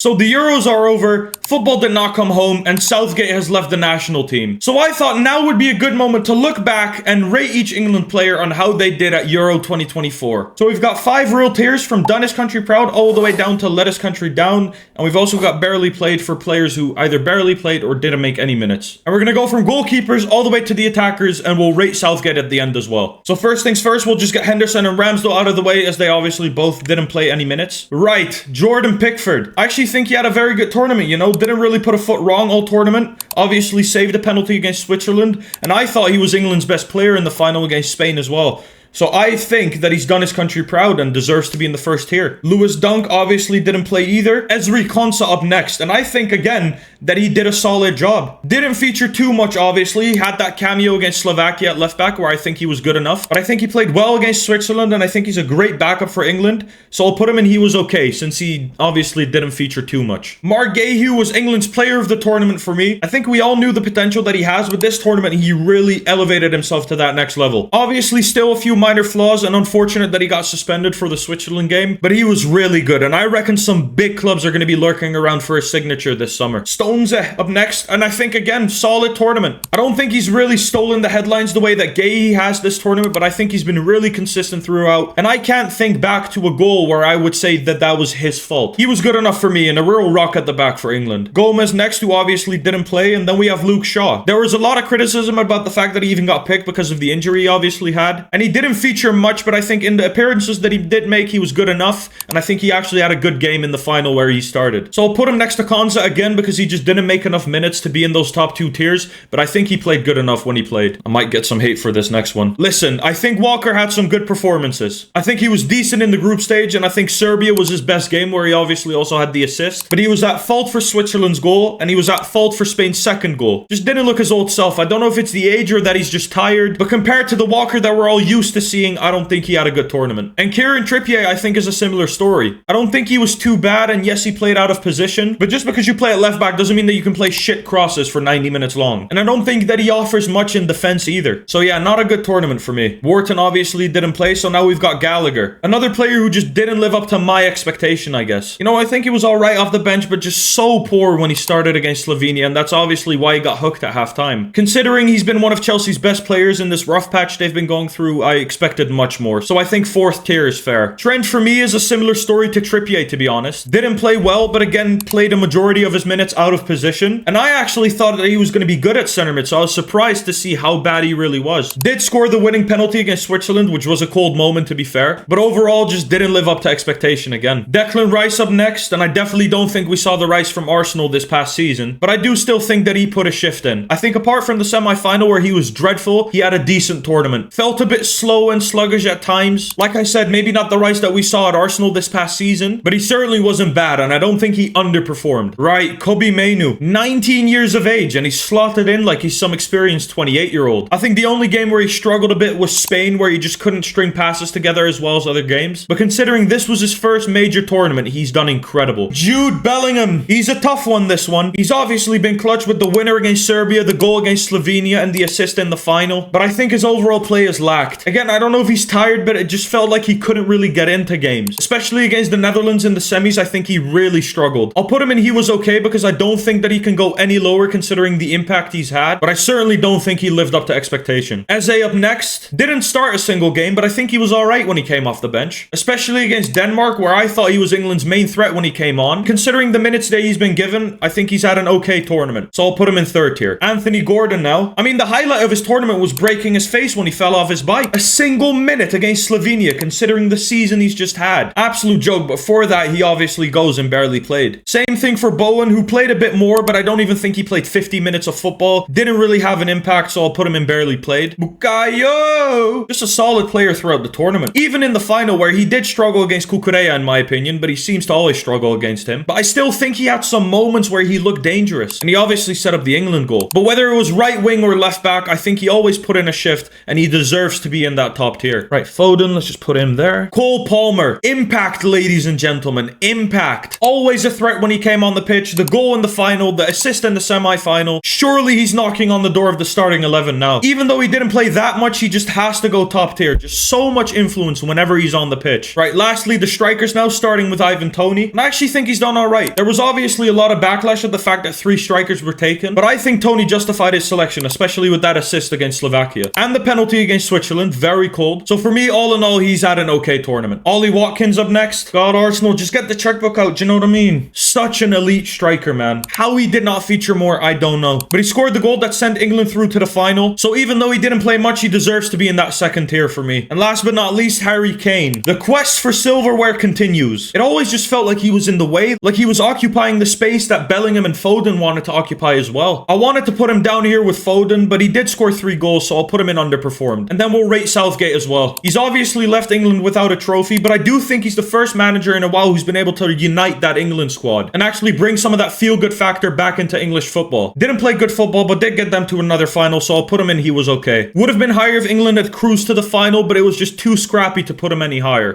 So the Euros are over, football did not come home, and Southgate has left the national team. So I thought now would be a good moment to look back and rate each England player on how they did at Euro 2024. So we've got 5 real tiers from Done His Country Proud all the way down to Let His Country Down, and we've also got barely played for players who either barely played or didn't make any minutes. And we're going to go from goalkeepers all the way to the attackers, and we'll rate Southgate at the end as well. So first things first, we'll just get Henderson and Ramsdale out of the way as they obviously both didn't play any minutes. Right, Jordan Pickford. I actually think he had a very good tournament, you know, didn't really put a foot wrong all tournament. Obviously saved a penalty against Switzerland, and I thought he was England's best player in the final against Spain as well. So I think that he's done his country proud and deserves to be in the first tier. Lewis Dunk obviously didn't play either. Ezri Konsa up next, and I think again that he did a solid job. Didn't feature too much obviously. He had that cameo against Slovakia at left back where I think he was good enough. But I think he played well against Switzerland, and I think he's a great backup for England. So I'll put him in he was okay since he obviously didn't feature too much. Mark Gahey was England's player of the tournament for me. I think we all knew the potential that he has with this tournament. He really elevated himself to that next level. Obviously still a few minor flaws and unfortunate that he got suspended for the Switzerland game, but he was really good, and I reckon some big clubs are going to be lurking around for his signature this summer. Stones up next, and I think again solid tournament. I don't think he's really stolen the headlines the way that Gahey has this tournament, but I think he's been really consistent throughout, and I can't think back to a goal where I would say that that was his fault. He was good enough for me, and a real rock at the back for England. Gomez next, who obviously didn't play, and then we have Luke Shaw. There was a lot of criticism about the fact that he even got picked because of the injury he obviously had, and he didn't feature much, but I think in the appearances that he did make, he was good enough, and I think he actually had a good game in the final where he started. So I'll put him next to Konsa again because he just didn't make enough minutes to be in those top 2 tiers, but I think he played good enough when he played. I might get some hate for this next one. Listen, I think Walker had some good performances. I think he was decent in the group stage, and I think Serbia was his best game where he obviously also had the assist, but he was at fault for Switzerland's goal, and he was at fault for Spain's second goal. Just didn't look his old self. I don't know if it's the age or that he's just tired, but compared to the Walker that we're all used to seeing, I don't think he had a good tournament. And Kieran Trippier, I think, is a similar story. I don't think he was too bad, and yes, he played out of position, but just because you play at left back doesn't mean that you can play shit crosses for 90 minutes long. And I don't think that he offers much in defense either. So yeah, not a good tournament for me. Wharton obviously didn't play, so now we've got Gallagher. Another player who just didn't live up to my expectation, I guess. You know, I think he was alright off the bench, but just so poor when he started against Slovenia, and that's obviously why he got hooked at halftime. Considering he's been one of Chelsea's best players in this rough patch they've been going through, I expected much more. So I think 4th tier is fair. Trent for me is a similar story to Trippier, to be honest. Didn't play well, but again, played a majority of his minutes out of position. And I actually thought that he was going to be good at center mid, so I was surprised to see how bad he really was. Did score the winning penalty against Switzerland, which was a cold moment to be fair, but overall just didn't live up to expectation again. Declan Rice up next, and I definitely don't think we saw the Rice from Arsenal this past season, but I do still think that he put a shift in. I think apart from the semi-final where he was dreadful, he had a decent tournament. Felt a bit slow and sluggish at times. Like I said, maybe not the Rice that we saw at Arsenal this past season, but he certainly wasn't bad, and I don't think he underperformed. Right, Kobe Mainu, 19 years of age, and he's slotted in like he's some experienced 28-year-old. I think the only game where he struggled a bit was Spain, where he just couldn't string passes together as well as other games. But considering this was his first major tournament, he's done incredible. Jude Bellingham, he's a tough one this one. He's obviously been clutch with the winner against Serbia, the goal against Slovenia, and the assist in the final, but I think his overall play has lacked. Again, I don't know if he's tired, but it just felt like he couldn't really get into games. Especially against the Netherlands in the semis, I think he really struggled. I'll put him in he was okay because I don't think that he can go any lower considering the impact he's had, but I certainly don't think he lived up to expectation. Eze up next, didn't start a single game, but I think he was alright when he came off the bench. Especially against Denmark, where I thought he was England's main threat when he came on. Considering the minutes that he's been given, I think he's had an okay tournament, so I'll put him in 3rd tier. Anthony Gordon now. I mean, the highlight of his tournament was breaking his face when he fell off his bike. A single minute against Slovenia, considering the season he's just had. Absolute joke, but for that, he obviously goes and barely played. Same thing for Bowen, who played a bit more, but I don't even think he played 50 minutes of football. Didn't really have an impact, so I'll put him in barely played. Bukayo! Just a solid player throughout the tournament. Even in the final, where he did struggle against Kukureya, in my opinion, but he seems to always struggle against him. But I still think he had some moments where he looked dangerous, and he obviously set up the England goal. But whether it was right wing or left back, I think he always put in a shift, and he deserves to be in that top tier. Right, Foden, let's just put him there. Cole Palmer, impact, ladies and gentlemen, impact. Always a threat when he came on the pitch. The goal in the final, the assist in the semi-final. Surely he's knocking on the door of the starting 11 now. Even though he didn't play that much, he just has to go top tier. Just so much influence whenever he's on the pitch. Right, lastly, the strikers now, starting with Ivan Toney. And I actually think he's done all right. There was obviously a lot of backlash at the fact that 3 strikers were taken, but I think Toney justified his selection, especially with that assist against Slovakia. And the penalty against Switzerland, very cold. So for me, all in all, he's had an okay tournament. Ollie Watkins up next. God, Arsenal, just get the checkbook out, do you know what I mean? Such an elite striker, man. How he did not feature more, I don't know. But he scored the goal that sent England through to the final. So even though he didn't play much, he deserves to be in that second tier for me. And last but not least, Harry Kane. The quest for silverware continues. It always just felt like he was in the way, like he was occupying the space that Bellingham and Foden wanted to occupy as well. I wanted to put him down here with Foden, but he did score 3 goals, so I'll put him in underperformed. And then we'll rate Southgate as well. He's obviously left England without a trophy, but I do think he's the first manager in a while who's been able to unite that England squad and actually bring some of that feel-good factor back into English football. Didn't play good football, but did get them to another final, so I'll put him in. He was okay. Would have been higher if England had cruised to the final, but it was just too scrappy to put him any higher.